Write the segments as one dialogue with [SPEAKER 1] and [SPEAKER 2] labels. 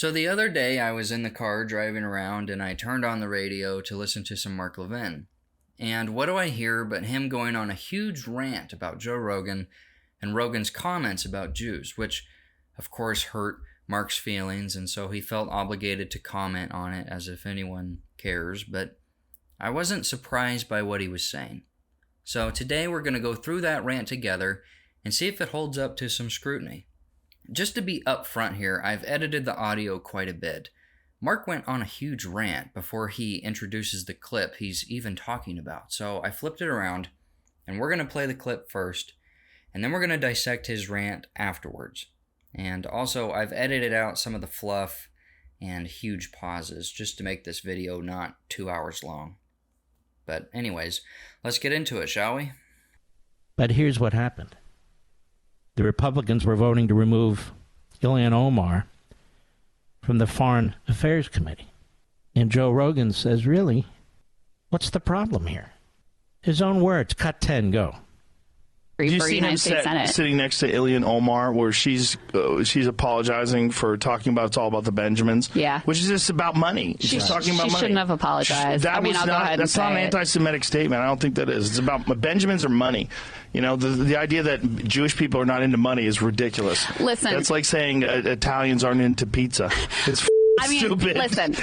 [SPEAKER 1] So the other day I was in the car driving around and I turned on the radio to listen to some Mark Levin. And what do I hear but him going on a huge rant about Joe Rogan and Rogan's comments about Jews, which of course hurt Mark's feelings, and so he felt obligated to comment on it as if anyone cares, but I wasn't surprised by what he was saying. So today we're going to go through that rant together and see if it holds up to some scrutiny. Just to be upfront here, I've edited the audio quite a bit. Mark went on a huge rant before he introduces the clip he's even talking about, so I flipped it around, and we're going to play the clip first, and then we're going to dissect his rant afterwards. And also, I've edited out some of the fluff and huge pauses just to make this video not 2 hours long. But anyways, let's get into it, shall we?
[SPEAKER 2] But here's what happened. The Republicans were voting to remove Ilhan Omar from the Foreign Affairs Committee. And Joe Rogan says, really, what's the problem here? His own words, cut 10, go.
[SPEAKER 3] Did you see him sitting next to Ilhan Omar, where she's apologizing for talking about it's all about the Benjamins?
[SPEAKER 4] Yeah,
[SPEAKER 3] which is just about money. She's talking about money. She
[SPEAKER 4] shouldn't have apologized.
[SPEAKER 3] That's not an anti-Semitic statement. I don't think that is. It's about Benjamins or money. You know, the idea that Jewish people are not into money is ridiculous.
[SPEAKER 4] Listen,
[SPEAKER 3] that's like saying Italians aren't into pizza. It's stupid.
[SPEAKER 4] Listen,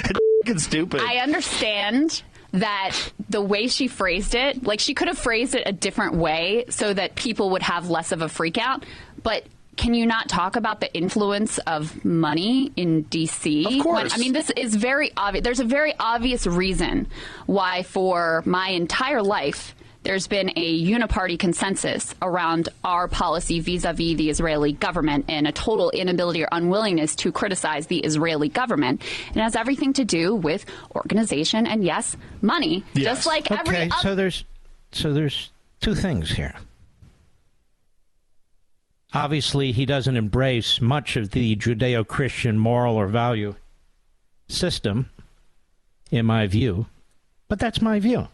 [SPEAKER 3] it's stupid.
[SPEAKER 4] I understand that the way she phrased it, like she could have phrased it a different way so that people would have less of a freak out. But can you not talk about the influence of money in D.C.?
[SPEAKER 3] Of course.
[SPEAKER 4] This is very obvious. There's a very obvious reason why for my entire life there's been a uniparty consensus around our policy vis-a-vis the Israeli government and a total inability or unwillingness to criticize the Israeli government. It has everything to do with organization and, yes, money.
[SPEAKER 3] Yes.
[SPEAKER 4] Just like every other.
[SPEAKER 2] So there's two things here. Obviously, he doesn't embrace much of the Judeo-Christian moral or value system, in my view, but that's my view.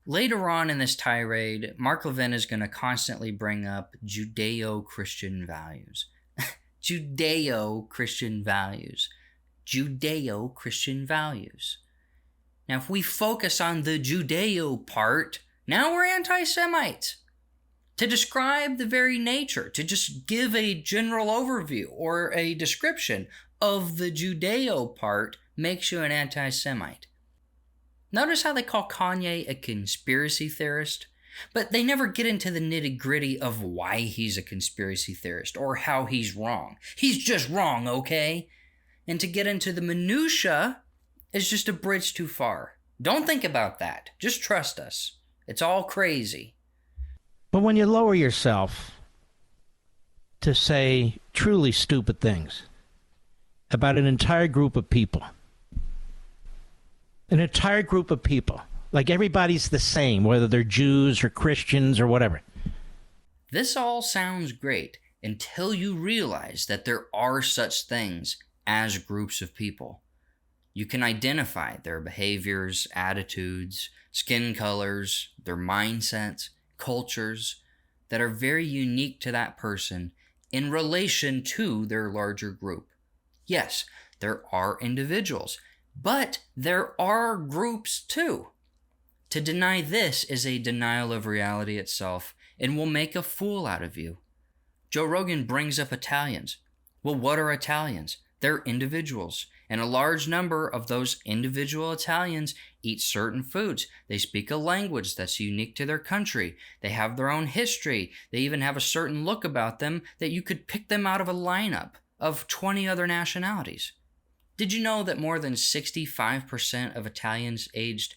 [SPEAKER 1] Later on in this tirade, Mark Levin is going to constantly bring up Judeo-Christian values. Judeo-Christian values. Judeo-Christian values. Now, if we focus on the Judeo part, now we're anti-Semites. To describe the very nature, to just give a general overview or a description of the Judeo part makes you an anti-Semite. Notice how they call Kanye a conspiracy theorist, but they never get into the nitty-gritty of why he's a conspiracy theorist or how he's wrong. He's just wrong, okay? And to get into the minutia is just a bridge too far. Don't think about that. Just trust us. It's all crazy.
[SPEAKER 2] But when you lower yourself to say truly stupid things about an entire group of people, like everybody's the same, whether they're Jews or Christians or whatever.
[SPEAKER 1] This all sounds great until you realize that there are such things as groups of people. You can identify their behaviors, attitudes, skin colors, their mindsets, cultures that are very unique to that person in relation to their larger group. Yes, there are individuals, but there are groups too. To deny this is a denial of reality itself and will make a fool out of you. Joe Rogan brings up Italians. Well, what are Italians? They're individuals, and a large number of those individual Italians eat certain foods. They speak a language that's unique to their country. They have their own history. They even have a certain look about them that you could pick them out of a lineup of 20 other nationalities. Did you know that more than 65% of Italians aged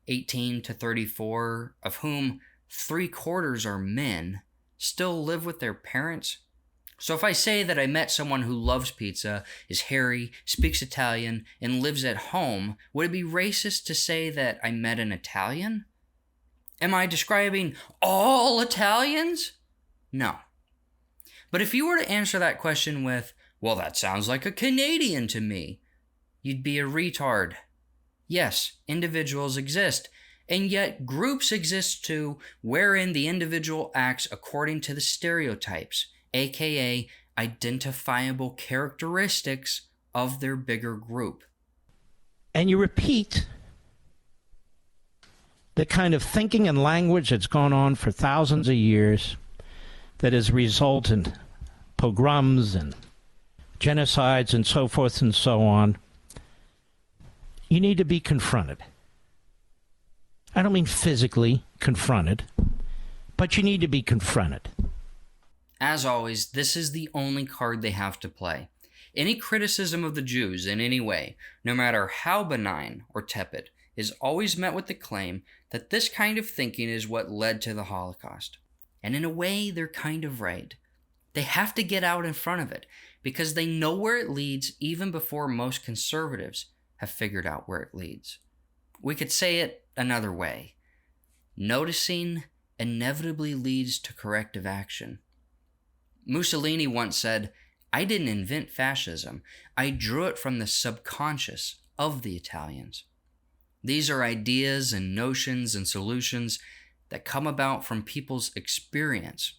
[SPEAKER 1] 18 to 34, of whom 3/4 are men, still live with their parents? So if I say that I met someone who loves pizza, is hairy, speaks Italian, and lives at home, would it be racist to say that I met an Italian? Am I describing all Italians? No. But if you were to answer that question with, well, that sounds like a Canadian to me, you'd be a retard. Yes, individuals exist, and yet groups exist too, wherein the individual acts according to the stereotypes, aka identifiable characteristics of their bigger group.
[SPEAKER 2] And you repeat the kind of thinking and language that's gone on for thousands of years that has resulted in pogroms and genocides and so forth and so on. You need to be confronted. I don't mean physically confronted, but you need to be confronted.
[SPEAKER 1] As always, this is the only card they have to play. Any criticism of the Jews in any way, no matter how benign or tepid, is always met with the claim that this kind of thinking is what led to the Holocaust. And in a way, they're kind of right. They have to get out in front of it because they know where it leads even before most conservatives have figured out where it leads. We could say it another way. Noticing inevitably leads to corrective action. Mussolini once said, "I didn't invent fascism. I drew it from the subconscious of the Italians." These are ideas and notions and solutions that come about from people's experience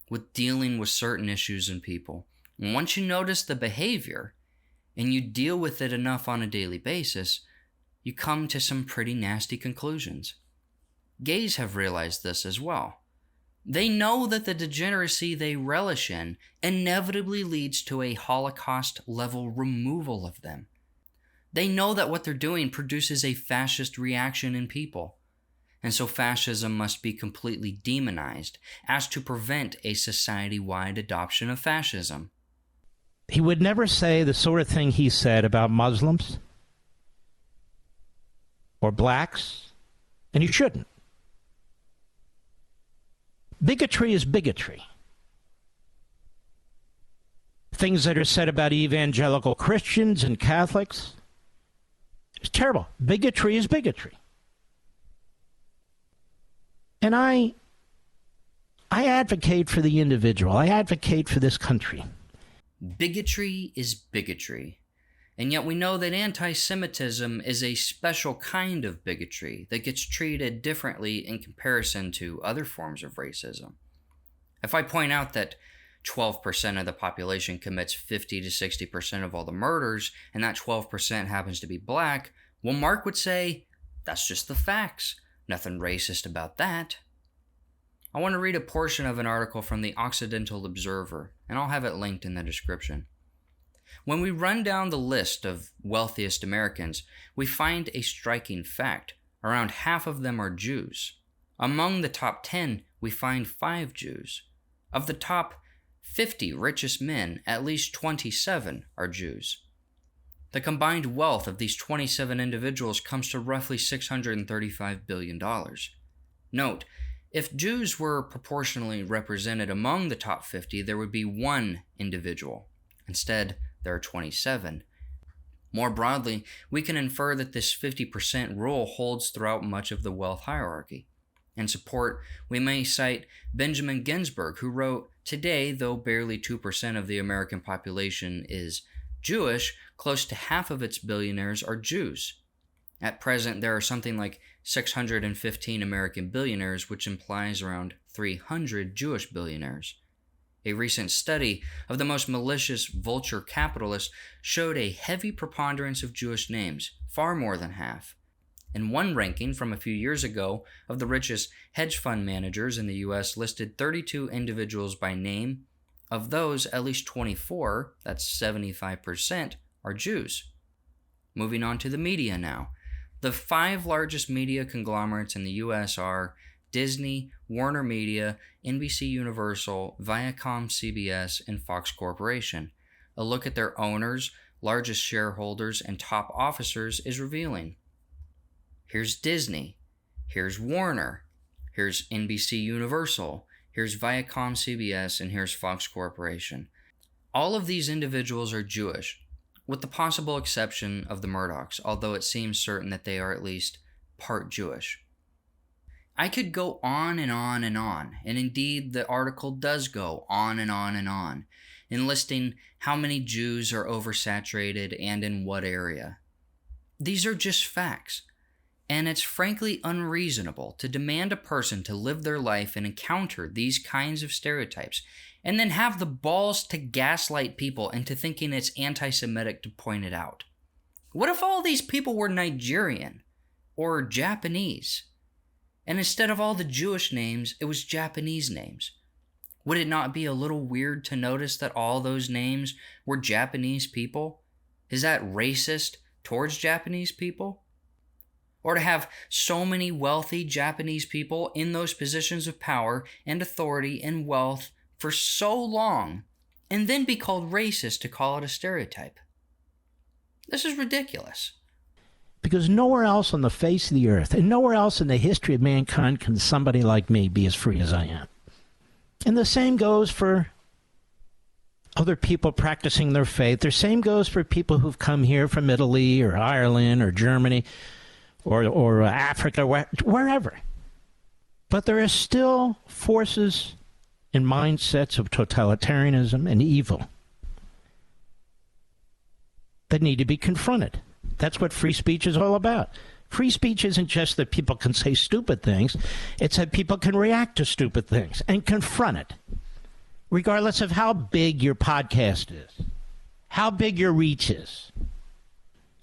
[SPEAKER 1] with dealing with certain issues and people. And once you notice the behavior and you deal with it enough on a daily basis, you come to some pretty nasty conclusions. Gays have realized this as well. They know that the degeneracy they relish in inevitably leads to a Holocaust-level removal of them. They know that what they're doing produces a fascist reaction in people, and so fascism must be completely demonized as to prevent a society-wide adoption of fascism.
[SPEAKER 2] He would never say the sort of thing he said about Muslims or blacks, and he shouldn't. Bigotry is bigotry. Things that are said about evangelical Christians and Catholics, it's terrible. Bigotry is bigotry. And I advocate for the individual. I advocate for this country.
[SPEAKER 1] Bigotry is bigotry. And yet we know that antisemitism is a special kind of bigotry that gets treated differently in comparison to other forms of racism. If I point out that 12% of the population commits 50 to 60% of all the murders, and that 12% happens to be black, well, Mark would say, that's just the facts. Nothing racist about that. I want to read a portion of an article from the Occidental Observer, and I'll have it linked in the description. When we run down the list of wealthiest Americans, we find a striking fact. Around half of them are Jews. Among the top 10, we find 5 Jews. Of the top 50 richest men, at least 27 are Jews. The combined wealth of these 27 individuals comes to roughly $635 billion. Note, if Jews were proportionally represented among the top 50, there would be 1 individual. Instead, there are 27. More broadly, we can infer that this 50% rule holds throughout much of the wealth hierarchy. In support, we may cite Benjamin Ginsberg, who wrote, "Today, though barely 2% of the American population is Jewish, close to half of its billionaires are Jews. At present, there are something like 615 American billionaires, which implies around 300 Jewish billionaires. A recent study of the most malicious vulture capitalists showed a heavy preponderance of Jewish names, far more than half. In one ranking from a few years ago of the richest hedge fund managers in the U.S. listed 32 individuals by name. Of those, at least 24, that's 75%, are Jews. Moving on to the media now. The 5 largest media conglomerates in the U.S. are Disney, Warner Media, NBC Universal, Viacom CBS, and Fox Corporation. A look at their owners, largest shareholders, and top officers is revealing. Here's Disney. Here's Warner. Here's NBC Universal. Here's Viacom CBS, and here's Fox Corporation. All of these individuals are Jewish, with the possible exception of the Murdochs, although it seems certain that they are at least part Jewish. I could go on and on and on, and indeed the article does go on and on and on, in listing how many Jews are oversaturated and in what area. These are just facts, And it's frankly unreasonable to demand a person to live their life and encounter these kinds of stereotypes, and then have the balls to gaslight people into thinking it's anti-Semitic to point it out. What if all these people were Nigerian or Japanese, and instead of all the Jewish names, it was Japanese names? Would it not be a little weird to notice that all those names were Japanese people? Is that racist towards Japanese people? Or to have so many wealthy Japanese people in those positions of power and authority and wealth for so long, and then be called racist to call it a stereotype? This is ridiculous.
[SPEAKER 2] Because nowhere else on the face of the earth, and nowhere else in the history of mankind, can somebody like me be as free as I am. And the same goes for other people practicing their faith. The same goes for people who've come here from Italy or Ireland or Germany or Africa, wherever. But there are still forces and mindsets of totalitarianism and evil that need to be confronted. That's what free speech is all about. Free speech isn't just that people can say stupid things. It's that people can react to stupid things and confront it, regardless of how big your podcast is, how big your reach is.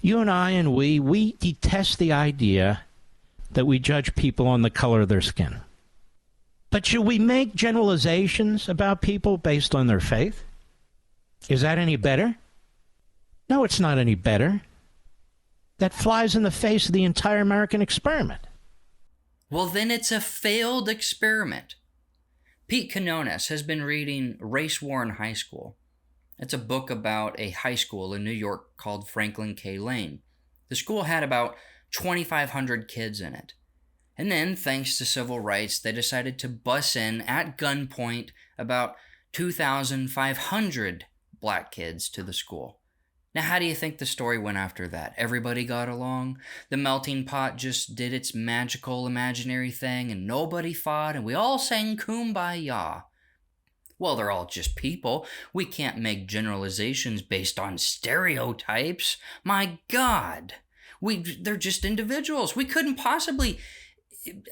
[SPEAKER 2] You and I and we detest the idea that we judge people on the color of their skin. But should we make generalizations about people based on their faith? Is that any better? No, it's not any better. That flies in the face of the entire American experiment.
[SPEAKER 1] Well, then it's a failed experiment. Pete Quinones has been reading Race War in High School. It's a book about a high school in New York called Franklin K. Lane. The school had about 2,500 kids in it. And then, thanks to civil rights, they decided to bus in at gunpoint about 2,500 black kids to the school. Now, how do you think the story went after that? Everybody got along? The melting pot just did its magical imaginary thing and nobody fought and we all sang Kumbaya? Well, they're all just people. We can't make generalizations based on stereotypes. My God. They're just individuals. We couldn't possibly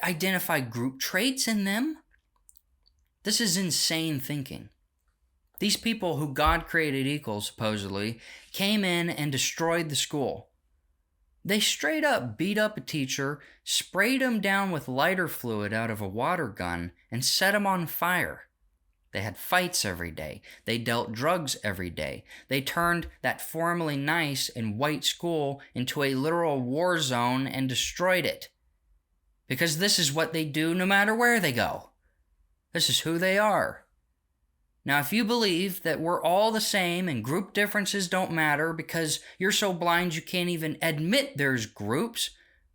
[SPEAKER 1] identify group traits in them. This is insane thinking. These people who God created equal, supposedly, came in and destroyed the school. They straight up beat up a teacher, sprayed him down with lighter fluid out of a water gun, and set him on fire. They had fights every day. They dealt drugs every day. They turned that formerly nice and white school into a literal war zone and destroyed it. Because this is what they do no matter where they go. This is who they are. Now, if you believe that we're all the same and group differences don't matter because you're so blind you can't even admit there's groups,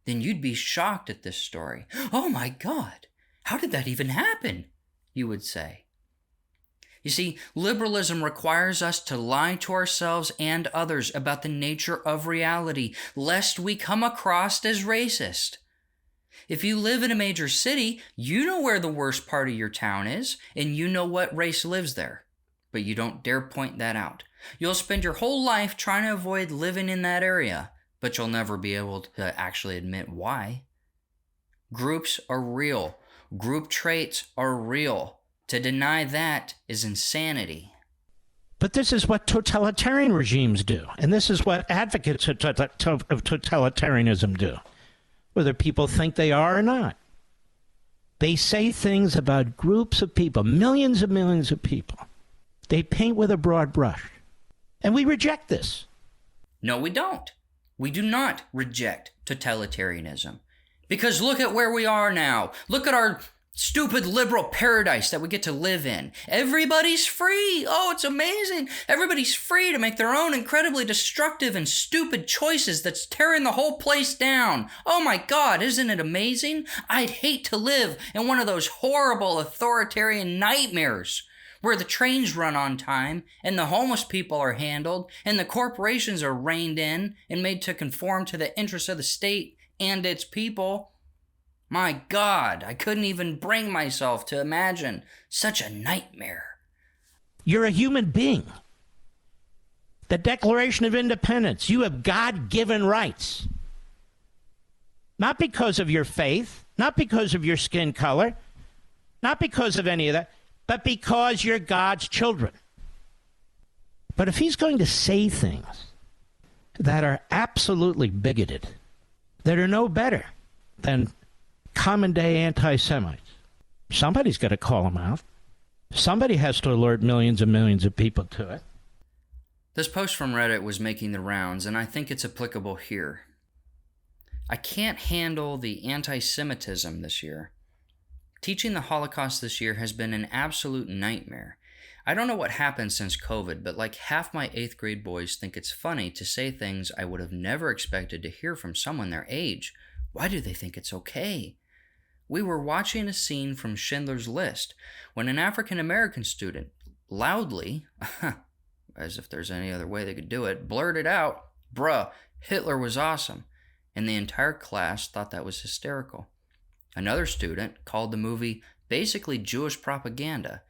[SPEAKER 1] then you'd be shocked at this story. Oh my God, how did that even happen? You would say. You see, liberalism requires us to lie to ourselves and others about the nature of reality, lest we come across as racist. If you live in a major city, you know where the worst part of your town is, and you know what race lives there. But you don't dare point that out. You'll spend your whole life trying to avoid living in that area, but you'll never be able to actually admit why. Groups are real. Group traits are real. To deny that is insanity.
[SPEAKER 2] But this is what totalitarian regimes do, and this is what advocates of totalitarianism do, whether people think they are or not. They say things about groups of people, millions of people. They paint with a broad brush. And we reject this.
[SPEAKER 1] No, we don't. We do not reject totalitarianism. Because look at where we are now. Look at our stupid liberal paradise that we get to live in. Everybody's free. Oh, it's amazing. Everybody's free to make their own incredibly destructive and stupid choices that's tearing the whole place down. Oh my God, isn't it amazing? I'd hate to live in one of those horrible authoritarian nightmares where the trains run on time and the homeless people are handled and the corporations are reined in and made to conform to the interests of the state and its people. My God, I couldn't even bring myself to imagine such a nightmare.
[SPEAKER 2] You're a human being. The Declaration of Independence, you have God-given rights. Not because of your faith, not because of your skin color, not because of any of that, but because you're God's children. But if he's going to say things that are absolutely bigoted, that are no better than common day anti-Semites, somebody's got to call him out. Somebody has to alert millions and millions of people to it.
[SPEAKER 1] This post from Reddit was making the rounds, and I think it's applicable here. I can't handle the anti-Semitism this year. Teaching the Holocaust this year has been an absolute nightmare. I don't know what happened since COVID, but like half my 8th grade boys think it's funny to say things I would have never expected to hear from someone their age. Why do they think it's okay? We were watching a scene from Schindler's List when an African-American student loudly, as if there's any other way they could do it, blurted out, "Bruh, Hitler was awesome." And the entire class thought that was hysterical. Another student called the movie basically Jewish propaganda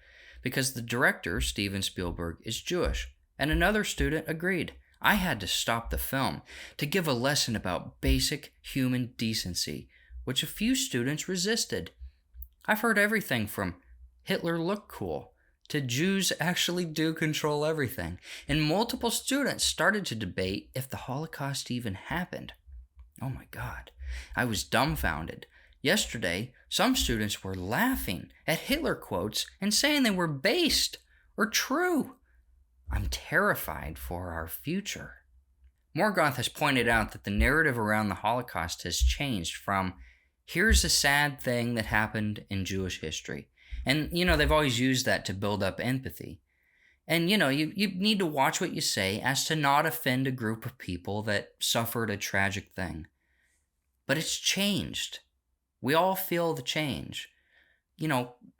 [SPEAKER 1] because the director, Steven Spielberg, is Jewish. And another student agreed. I had to stop the film to give a lesson about basic human decency, which a few students resisted. I've heard everything from Hitler looked cool to Jews actually do control everything, and multiple students started to debate if the Holocaust even happened. Oh my God, I was dumbfounded. Yesterday, some students were laughing at Hitler quotes and saying they were based or true. I'm terrified for our future. Morgoth has pointed out that the narrative around the Holocaust has changed from, here's a sad thing that happened in Jewish history. And, they've always used that to build up empathy. And, you need to watch what you say as to not offend a group of people that suffered a tragic thing. But it's changed. We all feel the change.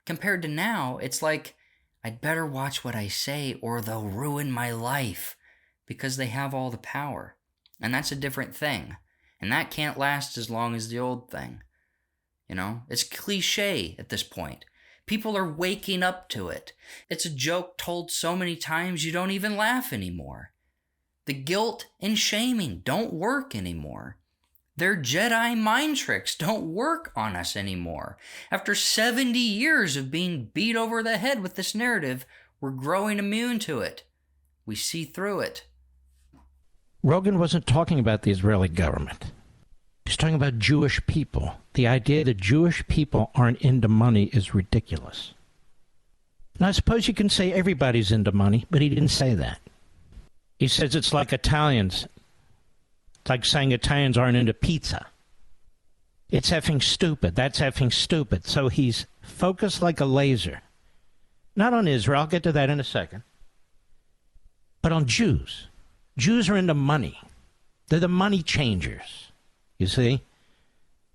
[SPEAKER 1] Compared to now, it's like, I'd better watch what I say or they'll ruin my life because they have all the power. And that's a different thing. And that can't last as long as the old thing. It's cliche at this point. People are waking up to it. It's a joke told so many times you don't even laugh anymore. The guilt and shaming don't work anymore. Their Jedi mind tricks don't work on us anymore. After 70 years of being beat over the head with this narrative, we're growing immune to it. We see through it.
[SPEAKER 2] Rogan wasn't talking about the Israeli government. He's talking about Jewish people. The idea that Jewish people aren't into money is ridiculous. Now, I suppose you can say everybody's into money, but he didn't say that. He says it's like Italians. It's like saying Italians aren't into pizza. It's effing stupid. That's effing stupid. So he's focused like a laser. Not on Israel. I'll get to that in a second. But on Jews. Jews are into money. They're the money changers. You see?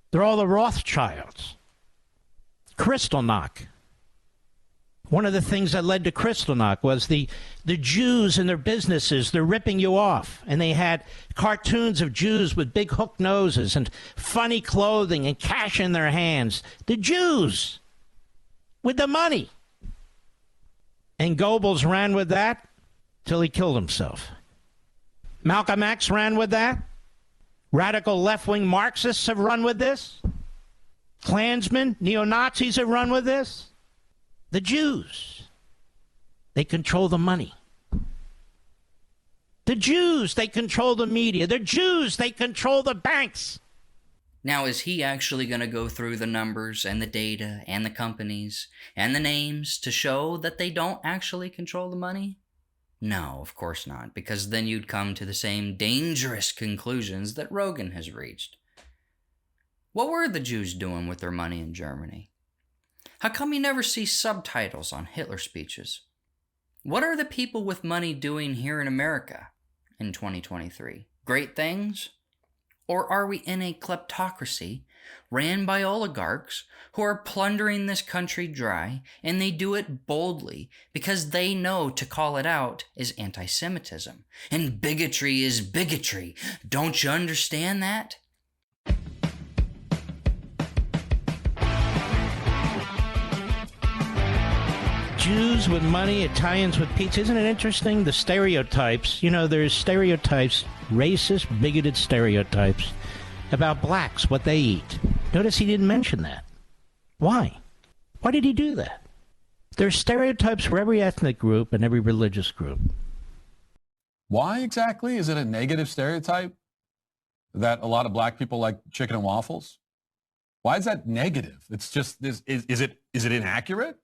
[SPEAKER 2] They're all the Rothschilds. Kristallnacht. One of the things that led to Kristallnacht was the Jews and their businesses, they're ripping you off. And they had cartoons of Jews with big hook noses and funny clothing and cash in their hands. The Jews with the money. And Goebbels ran with that till he killed himself. Malcolm X ran with that. Radical left-wing Marxists have run with this. Klansmen, neo-Nazis have run with this. The Jews, they control the money. The Jews, they control the media. The Jews, they control the banks.
[SPEAKER 1] Now, is he actually going to go through the numbers and the data and the companies and the names to show that they don't actually control the money? No, of course not, because then you'd come to the same dangerous conclusions that Rogan has reached. What were the Jews doing with their money in Germany? How come you never see subtitles on Hitler speeches? What are the people with money doing here in America in 2023? Great things? Or are we in a kleptocracy ran by oligarchs who are plundering this country dry, and they do it boldly because they know to call it out is anti-Semitism, and bigotry is bigotry? Don't you understand that?
[SPEAKER 2] Jews with money, Italians with pizza. Isn't it interesting? The stereotypes. There's stereotypes, racist, bigoted stereotypes about blacks, what they eat. Notice he didn't mention that. Why? Why did he do that? There's stereotypes for every ethnic group and every religious group.
[SPEAKER 5] Why exactly? Is it a negative stereotype that a lot of black people like chicken and waffles? Why is that negative? It's just, is it inaccurate?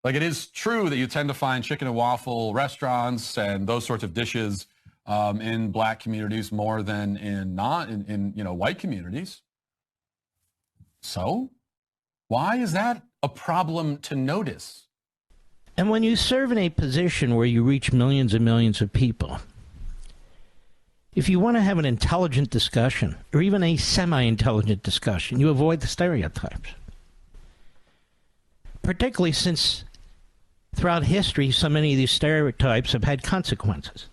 [SPEAKER 5] Like, it is true that you tend to find chicken and waffle restaurants and those sorts of dishes in black communities more than in white communities. So why is that a problem to notice?
[SPEAKER 2] And when you serve in a position where you reach millions and millions of people, if you want to have an intelligent discussion, or even a semi-intelligent discussion, you avoid the stereotypes. Particularly since throughout history, so many of these stereotypes have had consequences.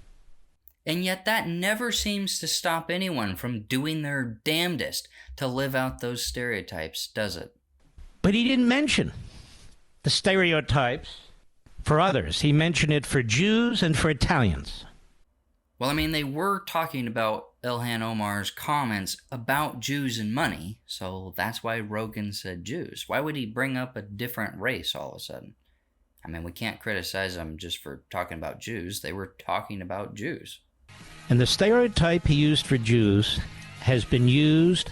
[SPEAKER 1] And yet that never seems to stop anyone from doing their damnedest to live out those stereotypes, does it?
[SPEAKER 2] But he didn't mention the stereotypes for others. He mentioned it for Jews and for Italians.
[SPEAKER 1] Well, I mean, they were talking about Ilhan Omar's comments about Jews and money, so that's why Rogan said Jews. Why would he bring up a different race all of a sudden? I mean, we can't criticize them just for talking about Jews. They were talking about Jews.
[SPEAKER 2] And the stereotype he used for Jews has been used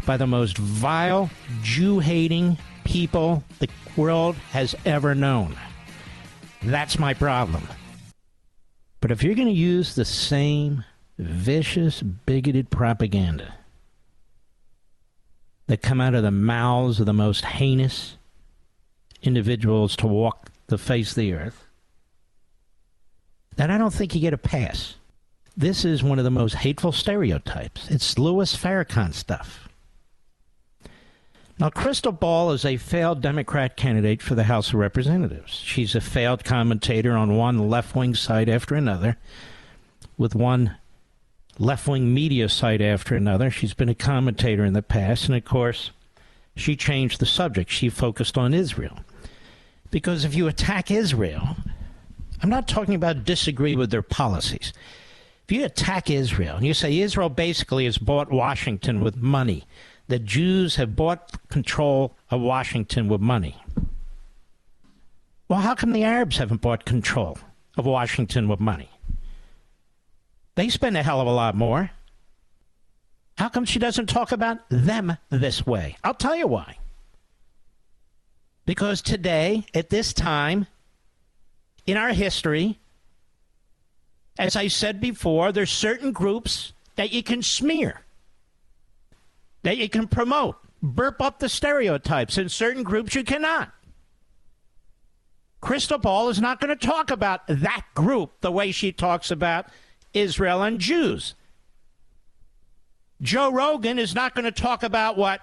[SPEAKER 2] by the most vile, Jew-hating people the world has ever known. That's my problem. But if you're going to use the same vicious, bigoted propaganda that come out of the mouths of the most heinous individuals to walk the face of the earth, then I don't think you get a pass. This is one of the most hateful stereotypes. It's Louis Farrakhan stuff. Now, Crystal Ball is a failed Democrat candidate for the House of Representatives. She's a failed commentator on one left-wing site after another, with one left-wing media site after another. She's been a commentator in the past, and of course, she changed the subject. She focused on Israel. Because if you attack Israel, I'm not talking about disagree with their policies. If you attack Israel, and you say Israel basically has bought Washington with money, the Jews have bought control of Washington with money. Well, how come the Arabs haven't bought control of Washington with money? They spend a hell of a lot more. How come she doesn't talk about them this way? I'll tell you why. Because today, at this time, in our history, as I said before, there's certain groups that you can smear, that you can promote, burp up the stereotypes. In certain groups, you cannot. Crystal Ball is not going to talk about that group the way she talks about Israel and Jews. Joe Rogan is not going to talk about what,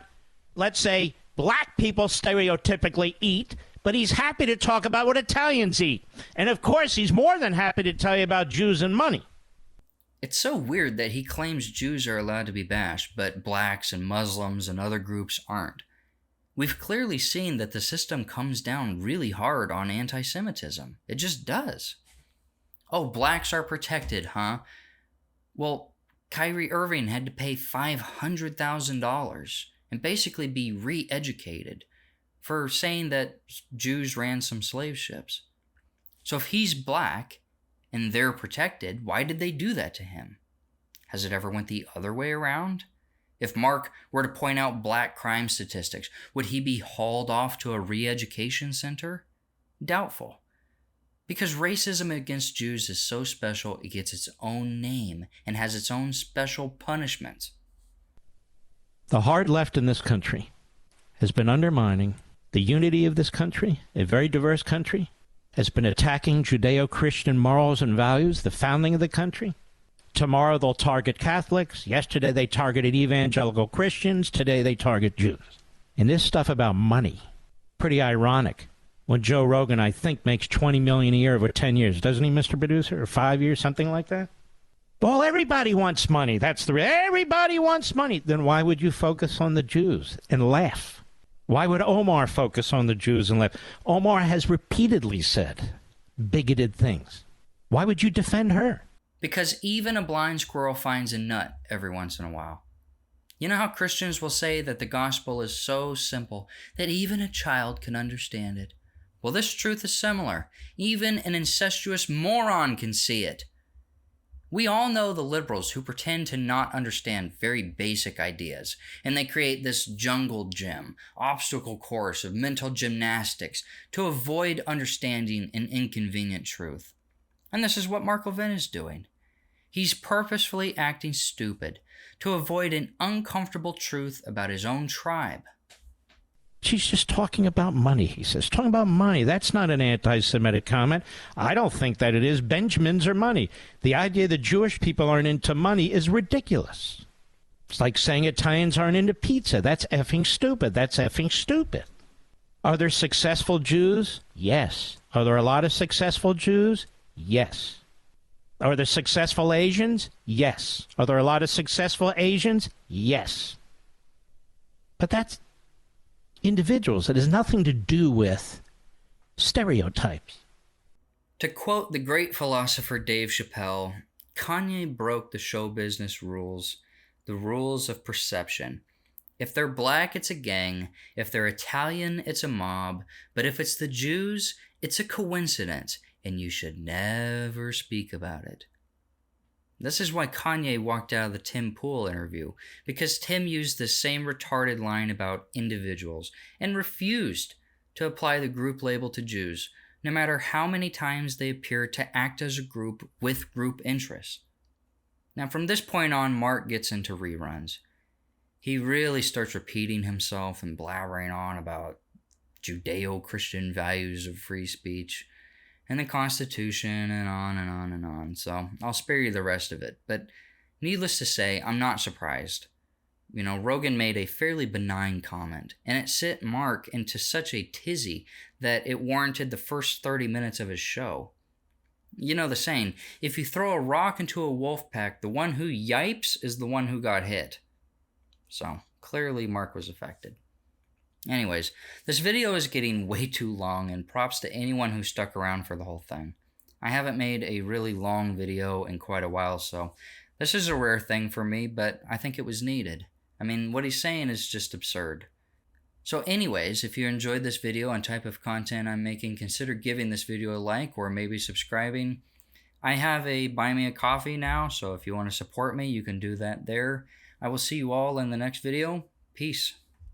[SPEAKER 2] let's say, black people stereotypically eat, but he's happy to talk about what Italians eat. And of course, he's more than happy to tell you about Jews and money.
[SPEAKER 1] It's so weird that he claims Jews are allowed to be bashed, but blacks and Muslims and other groups aren't. We've clearly seen that the system comes down really hard on anti-Semitism. It just does. Oh, blacks are protected, huh? Well, Kyrie Irving had to pay $500,000 and basically be re-educated for saying that Jews ran some slave ships. So if he's black and they're protected, why did they do that to him? Has it ever went the other way around? If Mark were to point out black crime statistics, would he be hauled off to a re-education center? Doubtful. Because racism against Jews is so special, it gets its own name and has its own special punishment.
[SPEAKER 2] The hard left in this country has been undermining the unity of this country, a very diverse country, has been attacking Judeo-Christian morals and values, the founding of the country. Tomorrow they'll target Catholics. Yesterday they targeted evangelical Christians. Today they target Jews. And this stuff about money, pretty ironic. When Joe Rogan, I think, makes $20 million a year over 10 years, doesn't he, Mr. Producer? Or 5 years, something like that? Well, everybody wants money. Everybody wants money. Then why would you focus on the Jews and laugh? Why would Omar focus on the Jews and laugh? Omar has repeatedly said bigoted things. Why would you defend her?
[SPEAKER 1] Because even a blind squirrel finds a nut every once in a while. You know how Christians will say that the gospel is so simple that even a child can understand it? Well, this truth is similar. Even an incestuous moron can see it. We all know the liberals who pretend to not understand very basic ideas, and they create this jungle gym, obstacle course of mental gymnastics to avoid understanding an inconvenient truth. And this is what Mark Levin is doing. He's purposefully acting stupid to avoid an uncomfortable truth about his own tribe.
[SPEAKER 2] She's just talking about money, he says. Talking about money. That's not an anti-Semitic comment. I don't think that it is. Benjamins are money. The idea that Jewish people aren't into money is ridiculous. It's like saying Italians aren't into pizza. That's effing stupid. That's effing stupid. Are there successful Jews? Yes. Are there a lot of successful Jews? Yes. Are there successful Asians? Yes. Are there a lot of successful Asians? Yes. But that's individuals. It has nothing to do with stereotypes.
[SPEAKER 1] To quote the great philosopher Dave Chappelle, Kanye broke the show business rules, the rules of perception. If they're black, it's a gang. If they're Italian, it's a mob. But if it's the Jews, it's a coincidence, and you should never speak about it. This is why Kanye walked out of the Tim Pool interview, because Tim used the same retarded line about individuals and refused to apply the group label to Jews, no matter how many times they appear to act as a group with group interests. Now, from this point on, Mark gets into reruns. He really starts repeating himself and blabbering on about Judeo-Christian values of free speech and the Constitution, and on and on and on. So I'll spare you the rest of it. But needless to say, I'm not surprised. You know, Rogan made a fairly benign comment, and it sent Mark into such a tizzy that it warranted the first 30 minutes of his show. You know the saying, if you throw a rock into a wolf pack, the one who yipes is the one who got hit. So clearly Mark was affected. Anyways, this video is getting way too long, and props to anyone who stuck around for the whole thing. I haven't made a really long video in quite a while, so this is a rare thing for me, but I think it was needed. I mean, what he's saying is just absurd. So anyways, if you enjoyed this video and type of content I'm making, consider giving this video a like or maybe subscribing. I have a Buy Me a Coffee now, so if you want to support me, you can do that there. I will see you all in the next video. Peace.